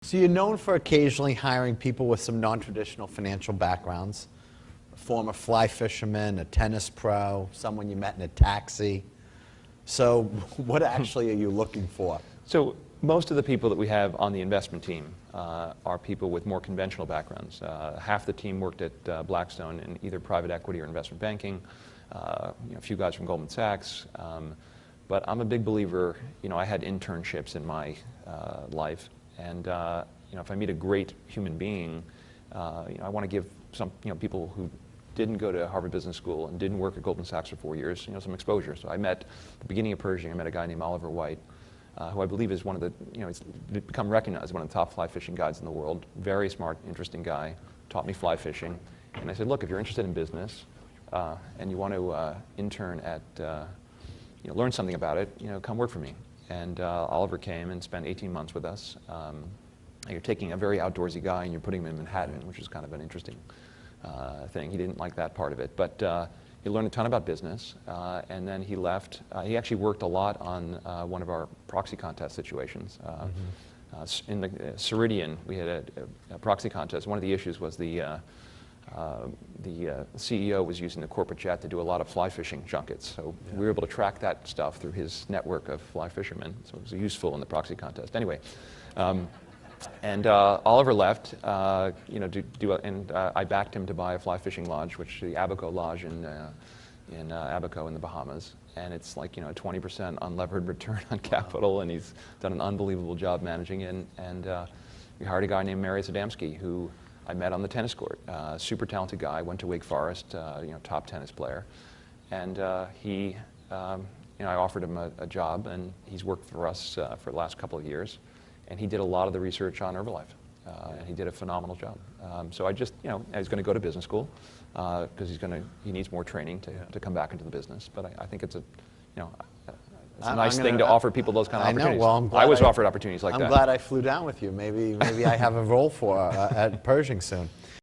So you're known for occasionally hiring people with some non-traditional financial backgrounds, a former fly fisherman, a tennis pro, someone you met in a taxi. So what actually are you looking for? So most of the people that we have on the investment team are people with more conventional backgrounds. Half the team worked at Blackstone in either private equity or investment banking. A few guys from Goldman Sachs. But I'm a big believer, I had internships in my life. And if I meet a great human being, I want to give some people who didn't go to Harvard Business School and didn't work at Goldman Sachs for 4 years, some exposure. So I met, at the beginning of Pershing, I met a guy named Oliver White, who I believe is one of the, he's become recognized as one of the top fly fishing guides in the world. Very smart, interesting guy, taught me fly fishing. And I said, look, if you're interested in business and you want to intern at, learn something about it, come work for me. And Oliver came and spent 18 months with us. And you're taking a very outdoorsy guy and you're putting him in Manhattan, which is kind of an interesting thing. He didn't like that part of it. But he learned a ton about business. And then he left. He actually worked a lot on one of our proxy contest situations. In the Ceridian, we had a proxy contest. One of the issues was the CEO was using the corporate jet to do a lot of fly fishing junkets. So we were able to track that stuff through his network of fly fishermen. So it was useful in the proxy contest. Anyway, and Oliver left, and I backed him to buy a fly fishing lodge, which is the Abaco Lodge in Abaco in the Bahamas. And it's like, 20% unlevered return on capital, and he's done an unbelievable job managing it. And we hired a guy named Marius Adamski, who I met on the tennis court. Super talented guy, went to Wake Forest, top tennis player. And I offered him a job, and he's worked for us for the last couple of years. And he did a lot of the research on Herbalife. And he did a phenomenal job. So I just, he's going to go to business school because he needs more training to come back into the business. But I think it's a nice thing to offer people those kind of opportunities. Well, I was offered opportunities like that. I'm glad I flew down with you. Maybe I have a role for at Pershing soon.